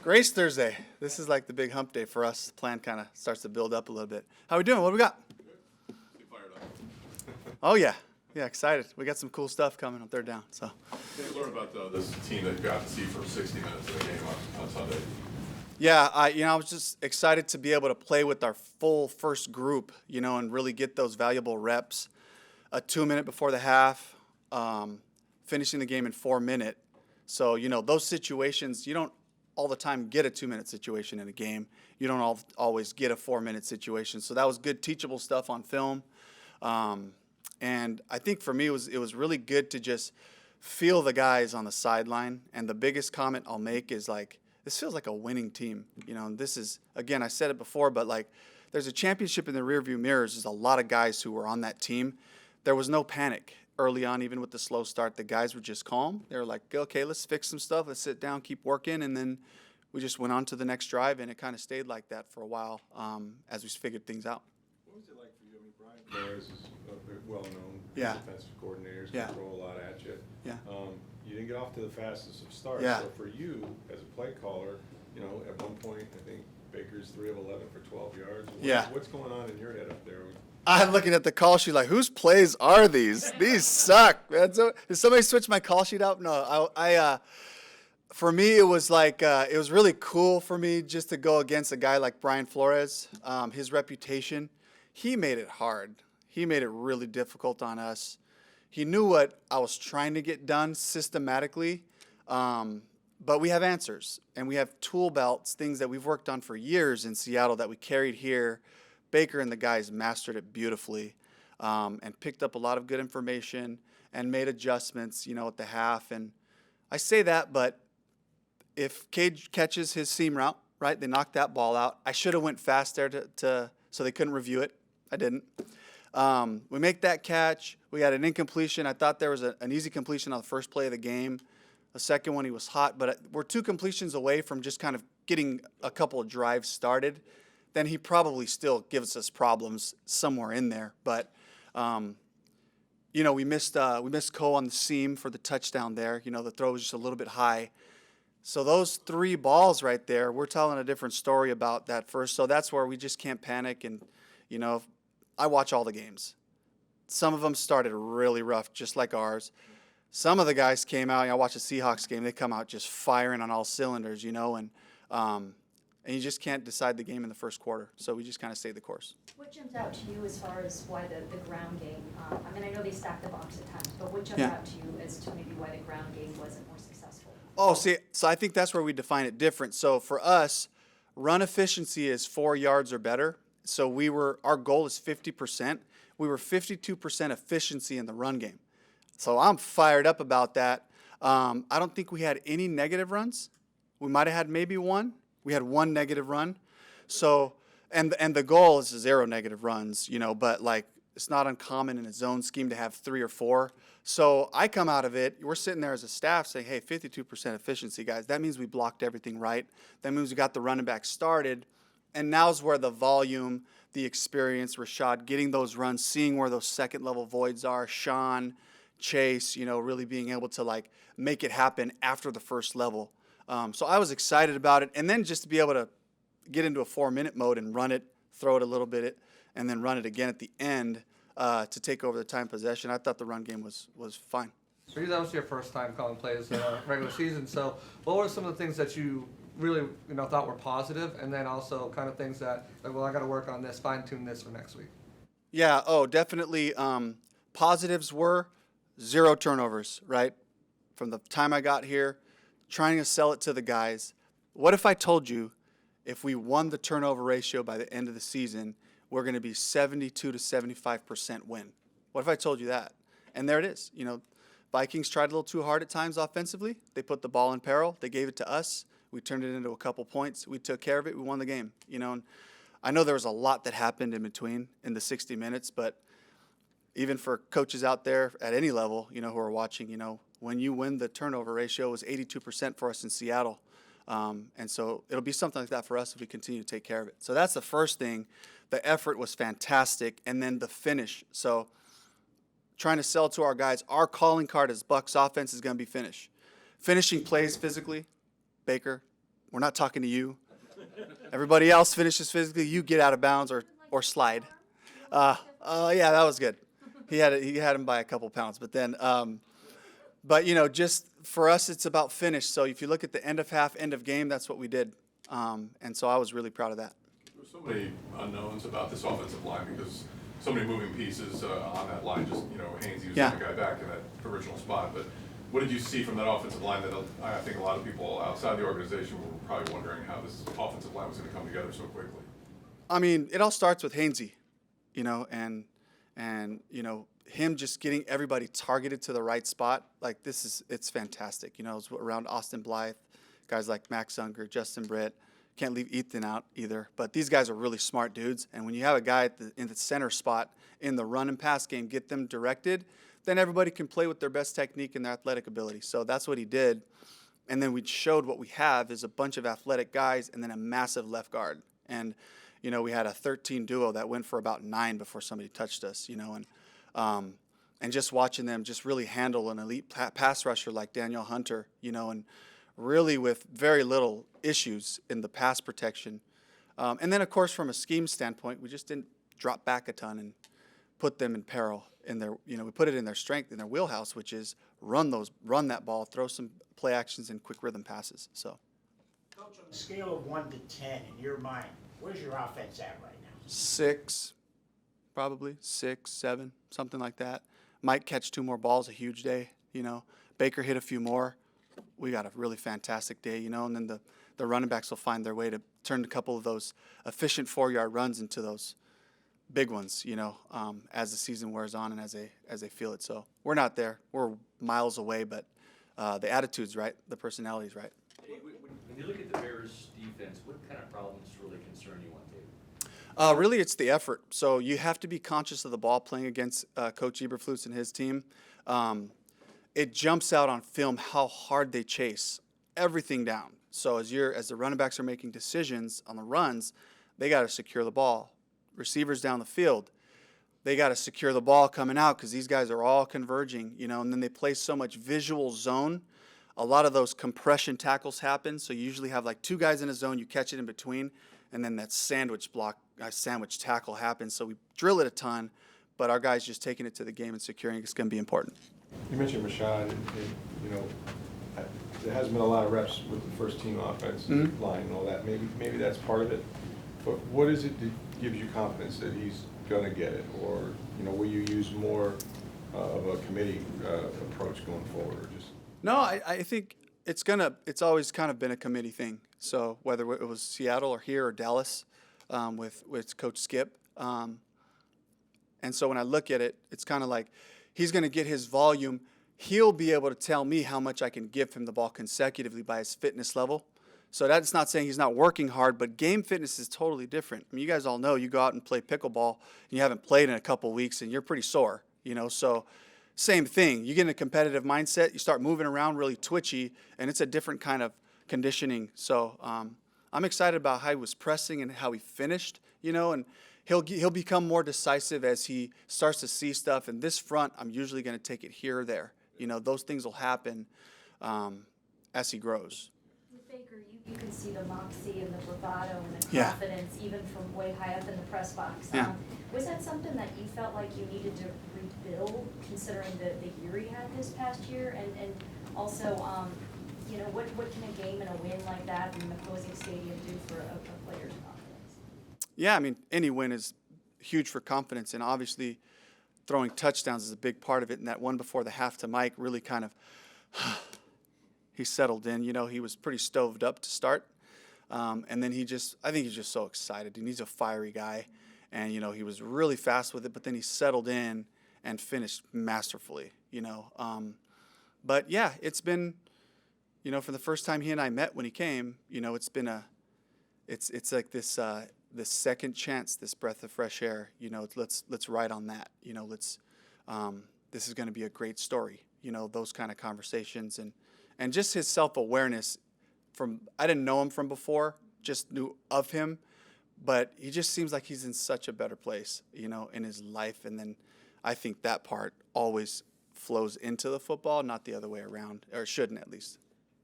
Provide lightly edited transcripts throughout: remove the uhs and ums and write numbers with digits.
Race Thursday. This is like the big hump day for us. The plan kind of starts to build up a little bit. How we doing? What do we got? Get fired up. Oh, yeah. Yeah, excited. We got some cool stuff coming on third down. So. Can you learn about this team that you got to see for 60 minutes of the game on Sunday? Yeah, I was just excited to be able to play with our full first group, and really get those valuable reps. A 2-minute before the half, finishing the game in 4 minutes. So, those situations, you don't all the time get a 2-minute situation in a game. You don't always get a 4-minute situation. So that was good teachable stuff on film. And I think for me, it was really good to just feel the guys on the sideline. And the biggest comment I'll make is this feels like a winning team. This is, again, I said it before, but there's a championship in the rearview mirrors. There's a lot of guys who were on that team. There was no panic early on, even with the slow start. The guys were just calm. They were like, okay, let's fix some stuff. Let's sit down, keep working. And then we just went on to the next drive, and it kind of stayed like that for a while as we figured things out. What was it like for you? I mean, Brian Flores is well-known defensive coordinators, Yeah. throw a lot at you. Yeah. You didn't get off to the fastest of starts. Yeah. So for you, as a play caller, at one point, I think Baker's 3 of 11 for 12 yards. What's going on in your head up there? I'm looking at the call sheet like, whose plays are these? These suck, man. So, did somebody switch my call sheet out? No, for me, it was it was really cool for me just to go against a guy like Brian Flores. His reputation, he made it hard. He made it really difficult on us. He knew what I was trying to get done systematically, but we have answers, and we have tool belts, things that we've worked on for years in Seattle that we carried here. Baker and the guys mastered it beautifully and picked up a lot of good information and made adjustments, at the half. And I say that, but if Cage catches his seam route, right, they knocked that ball out. I should have went fast there so they couldn't review it. I didn't. We make that catch. We got an incompletion. I thought there was an easy completion on the first play of the game. The second one, he was hot. But we're 2 completions away from just kind of getting a couple of drives started. Then he probably still gives us problems somewhere in there. But, we missed Cole on the seam for the touchdown there. The throw was just a little bit high. So those 3 balls right there, we're telling a different story about that first. So that's where we just can't panic. And, I watch all the games. Some of them started really rough, just like ours. Some of the guys came out. I watched the Seahawks game. They come out just firing on all cylinders, and you just can't decide the game in the first quarter. So we just kind of stayed the course. What jumped out to you as far as why the ground game, I know they stacked the box at times, but what jumped out to you as to maybe why the ground game wasn't more successful? Oh, see, so I think that's where we define it different. So for us, run efficiency is 4 yards or better. So our goal is 50%. We were 52% efficiency in the run game. So I'm fired up about that. I don't think we had any negative runs. We might have had maybe one. We had 1 negative run. So, and the goal is 0 negative runs, but it's not uncommon in a zone scheme to have 3 or 4. So I come out of it, we're sitting there as a staff saying, hey, 52% efficiency, guys. That means we blocked everything right. That means we got the running back started. And now's where the volume, the experience, Rashad, getting those runs, seeing where those second level voids are, Sean, Chase, really being able to make it happen after the first level. So I was excited about it. And then just to be able to get into a 4-minute mode and run it, throw it a little bit, and then run it again at the end to take over the time possession. I thought the run game was fine. So that was your first time calling plays in a regular season. So what were some of the things that you really thought were positive, and then also kind of things that, I got to work on this, fine-tune this for next week? Yeah, definitely. Positives were 0 turnovers, right? From the time I got here, trying to sell it to the guys. What if I told you if we won the turnover ratio by the end of the season, we're going to be 72 to 75% win? What if I told you that? And there it is. Vikings tried a little too hard at times offensively. They put the ball in peril. They gave it to us. We turned it into a couple points. We took care of it. We won the game. And I know there was a lot that happened in between in the 60 minutes, but even for coaches out there at any level, who are watching, when you win the turnover ratio, it was 82% for us in Seattle. And so it'll be something like that for us if we continue to take care of it. So that's the first thing. The effort was fantastic. And then the finish. So trying to sell to our guys, our calling card as Bucs offense is going to be finish. Finishing plays physically, Baker, We're not talking to you. Everybody else finishes physically. You get out of bounds or slide. Yeah, that was good. He had him by a couple pounds. But then, but, just for us, it's about finish. So if you look at the end of half, end of game, that's what we did. And so I was really proud of that. There were so many unknowns about this offensive line because so many moving pieces on that line. Just, Hainsey was the guy back in that original spot. But what did you see from that offensive line that I think a lot of people outside the organization were probably wondering how this offensive line was going to come together so quickly? I mean, it all starts with Hainsey, and him just getting everybody targeted to the right spot. Like it's fantastic. It's around Austin Blythe, guys like Max Unger, Justin Britt. Can't leave Ethan out either. But these guys are really smart dudes. And when you have a guy in the center spot in the run and pass game, get them directed, then everybody can play with their best technique and their athletic ability. So that's what he did. And then we showed what we have is a bunch of athletic guys and then a massive left guard. And, we had a 13 duo that went for about 9 before somebody touched us, and just watching them just really handle an elite pass rusher like Daniel Hunter, and really with very little issues in the pass protection. And then, of course, from a scheme standpoint, we just didn't drop back a ton and put them in peril in their, we put it in their strength, in their wheelhouse, which is run that ball, throw some play actions and quick rhythm passes. So, Coach, on a scale of 1 to 10, in your mind, where's your offense at right now? 6, probably 6, 7, something like that. Might catch 2 more balls, a huge day. Baker hit a few more. We got a really fantastic day, and then the running backs will find their way to turn a couple of those efficient 4-yard runs into those big ones, as the season wears on and as they feel it. So we're not there. We're miles away, but the attitude's right, the personality's right. When you look at the Bears' defense, what kind of problems really concern you on tape? Really, it's the effort. So you have to be conscious of the ball playing against Coach Eberflus and his team. It jumps out on film how hard they chase everything down. So as the running backs are making decisions on the runs, they got to secure the ball. Receivers down the field, they got to secure the ball coming out because these guys are all converging, and then they play so much visual zone. A lot of those compression tackles happen. So you usually have like 2 guys in a zone, you catch it in between, and then that sandwich tackle happens. So we drill it a ton, but our guys just taking it to the game and securing it's going to be important. You mentioned Rashad, there hasn't been a lot of reps with the first team offense line and all that. Maybe that's part of it. But what is it that gives you confidence that he's going to get it? Or, will you use more of a committee approach going forward? Or just No, I think it's always kind of been a committee thing. So whether it was Seattle or here or Dallas with Coach Skip. And so when I look at it, it's kind of like he's going to get his volume. He'll be able to tell me how much I can give him the ball consecutively by his fitness level. So that's not saying he's not working hard, but game fitness is totally different. I mean, you guys all know you go out and play pickleball, and you haven't played in a couple weeks, and you're pretty sore, So same thing. You get in a competitive mindset, you start moving around really twitchy, and it's a different kind of conditioning. So I'm excited about how he was pressing and how he finished, and he'll become more decisive as he starts to see stuff. And this front, I'm usually going to take it here or there. Those things will happen as he grows. With Baker, you can see the moxie and the bravado and the confidence even from way high up in the press box. Yeah. Was that something that you felt like you needed to rebuild considering the year he had this past year? And also, what can a game and a win like that in an opposing stadium do for a player's confidence? Yeah, I mean, any win is huge for confidence, and obviously throwing touchdowns is a big part of it. And that one before the half to Mike really kind of he settled in. He was pretty stoved up to start, and then I think he's just so excited, and he's a fiery guy, and he was really fast with it. But then he settled in and finished masterfully. But yeah, it's been, for the first time he and I met when he came, it's been it's like this second chance, this breath of fresh air. Let's ride on that. This is going to be a great story. Those kind of conversations and just his self-awareness. I didn't know him from before, just knew of him, but he just seems like he's in such a better place, in his life. And then I think that part always flows into the football, not the other way around, or it shouldn't at least.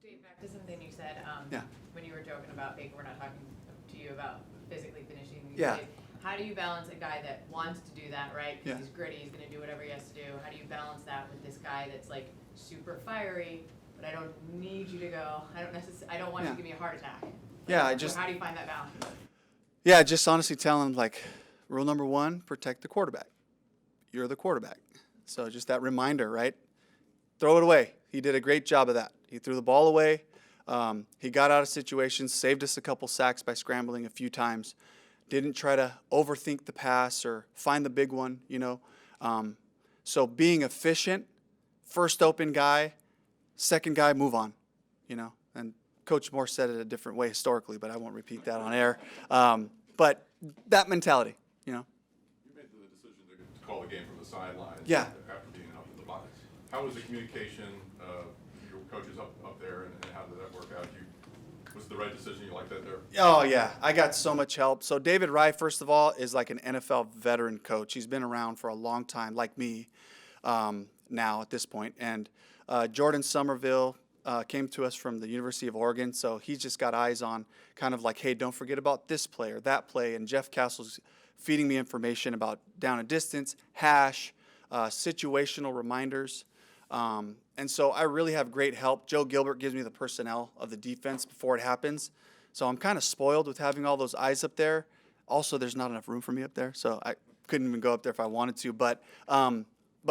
Dave, back to something you said, Yeah. when you were joking about Baker, we're not talking to you about physically finishing these Yeah. plays. How do you balance a guy that wants to do that, right? Yeah. Because he's gritty, he's gonna do whatever he has to do. How do you balance that with this guy that's like super fiery, but I don't need you to go, I don't want you Yeah. to give me a heart attack. Yeah, How do you find that balance? Yeah, just honestly telling him, like, rule number one, protect the quarterback. You're the quarterback. So just that reminder, right? Throw it away. He did a great job of that. He threw the ball away. He got out of situations, saved us a couple sacks by scrambling a few times. Didn't try to overthink the pass or find the big one, you know. So being efficient, first open guy, second guy, move on, you know. And Coach Moore said it a different way historically, but I won't repeat that on air. But that mentality, you know. You made the decision to call the game from the sidelines. Yeah. After being up at the Bucs. How was the communication, your coaches up there, and how did that work out? Was it the right decision? You liked that there? Oh, yeah. I got so much help. So David Rye, first of all, is like an NFL veteran coach. He's been around for a long time, like me now at this point. And Jordan Somerville came to us from the University of Oregon, so he's just got eyes on kind of like, hey, don't forget about this play or that play. And Jeff Castle's feeding me information about down and distance, hash, situational reminders. And so I really have great help. Joe Gilbert gives me the personnel of the defense before it happens. So I'm kind of spoiled with having all those eyes up there. Also, there's not enough room for me up there, so I couldn't even go up there if I wanted to. But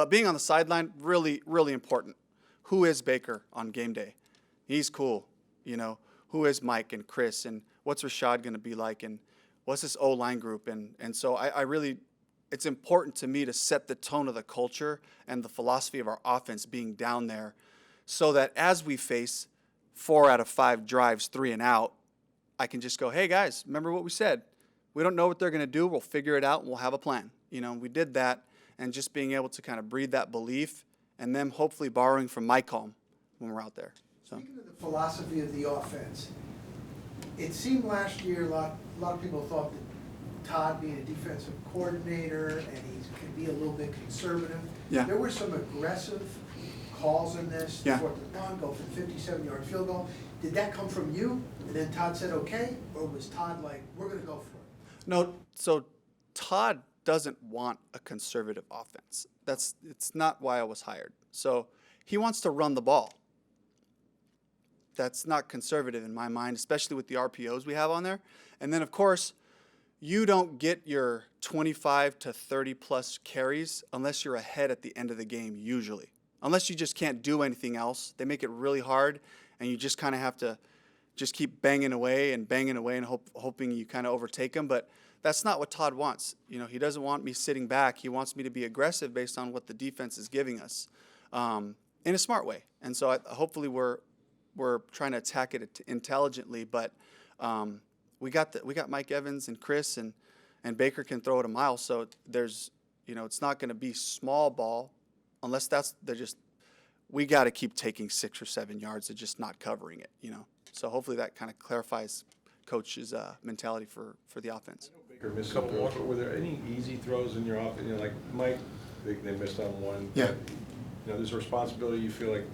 being on the sideline, really, really important. Who is Baker on game day? He's cool, you know. Who is Mike and Chris, and what's Rashad going to be like, and what's this O-line group? And so I really, it's important to me to set the tone of the culture and the philosophy of our offense being down there so that as we face 4 out of 5 drives, 3 and out, I can just go, hey, guys, remember what we said? We don't know what they're going to do. We'll figure it out, and we'll have a plan. You know, we did that, and just being able to kind of breathe that belief and then hopefully borrowing from my calm when we're out there. So. Speaking of the philosophy of the offense, it seemed last year a lot of people thought that Todd being a defensive coordinator and he could be a little bit conservative. Yeah. There were some aggressive calls in this, Yeah. 4th and 1, go for the 57-yard field goal. Did that come from you and then Todd said okay, or was Todd like, we're going to go for it? No, so Todd doesn't want a conservative offense. It's not why I was hired. So he wants to run the ball. That's not conservative in my mind, especially with the RPOs we have on there. And then, of course, you don't get your 25 to 30 plus carries unless you're ahead at the end of the game, usually. Unless you just can't do anything else. They make it really hard, and you just kind of have to just keep banging away and hoping you kind of overtake them. But that's not what Todd wants. You know, he doesn't want me sitting back. He wants me to be aggressive based on what the defense is giving us in a smart way. And so hopefully we're trying to attack it intelligently. But we got Mike Evans and Chris and Baker can throw it a mile. So there's, you know, it's not going to be small ball unless we got to keep taking 6 or 7 yards and just not covering it, you know. So hopefully that kind of clarifies Coach's mentality for the offense. Baker missed some throws, but were there any easy throws in your offense? You know, like Mike, they missed on one. Yeah. But, you know, there's a responsibility you feel like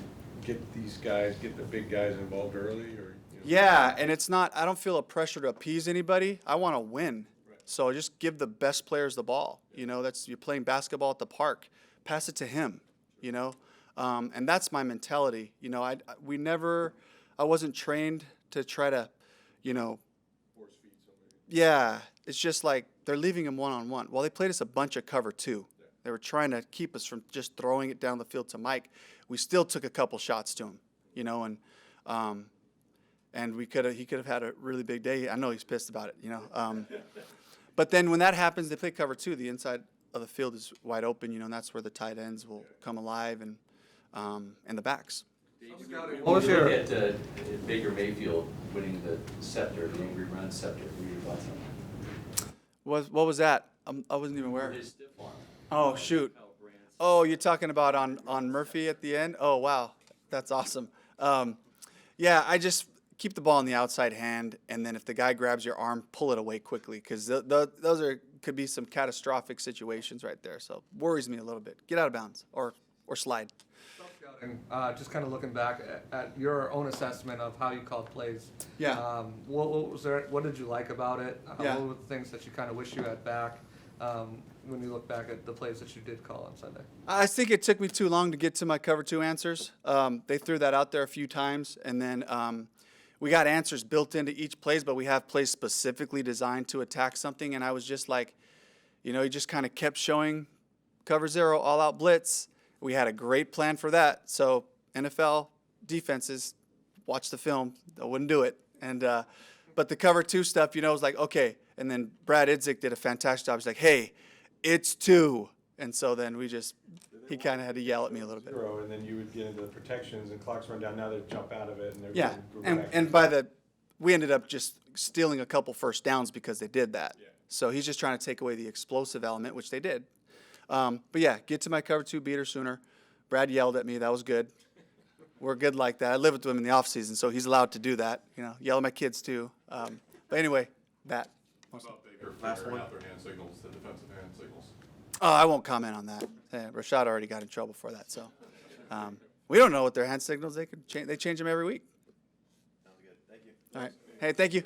get the big guys involved early, or. You know. Yeah, and it's not. I don't feel a pressure to appease anybody. I want to win. Right. So just give the best players the ball. You know, you're playing basketball at the park. Pass it to him. You know, and that's my mentality. You know, I wasn't trained to try to, you know. Force feed somebody. Yeah, it's just like they're leaving him one-on-one. Well, they played us a bunch of cover two. Yeah. They were trying to keep us from just throwing it down the field to Mike. We still took a couple shots to him, you know, and he could have had a really big day. I know he's pissed about it, you know. But then when that happens, they play cover two. The inside of the field is wide open, you know, and that's where the tight ends will come alive and the backs. What was your look at Baker Mayfield winning the scepter, the Angry Run scepter? What were your thoughts on that? What was that? I wasn't even aware. His stiff arm. Oh, shoot. Oh, you're talking about on Murphy at the end? Oh, wow. That's awesome. Yeah, I just keep the ball in the outside hand, and then if the guy grabs your arm, pull it away quickly because those could be some catastrophic situations right there. So worries me a little bit. Get out of bounds or slide. Self-scouting Just kind of looking back at your own assessment of how you called plays. Yeah. What was there? What did you like about it? Yeah. What were the things that you kind of wish you had back when you look back at the plays that you did call on Sunday? I think it took me too long to get to my cover 2 answers. They threw that out there a few times, and then we got answers built into each plays, but we have plays specifically designed to attack something. And I was just like, he just kind of kept showing cover 0, all out blitz. We had a great plan for that. So NFL defenses, watch the film, they wouldn't do it. And but the cover 2 stuff, was like, okay. And then Brad Idzik did a fantastic job. He's like, hey, it's 2. And so then he kind of had to yell at me a little bit. And then you would get into the protections and clocks run down. Now they jump out of it and they're Yeah, going back. and we ended up just stealing a couple first downs because they did that. Yeah. So he's just trying to take away the explosive element, which they did. But yeah, get to my cover 2 beater sooner. Brad yelled at me. That was good. We're good like that. I live with him in the off season, so he's allowed to do that. Yell at my kids too. But anyway, that. How about Baker figuring out their hand signals, the defensive hand signals? Oh, I won't comment on that. Rashad already got in trouble for that. So we don't know what their hand signals. They change them every week. Sounds good. Thank you. All right. Hey, thank you.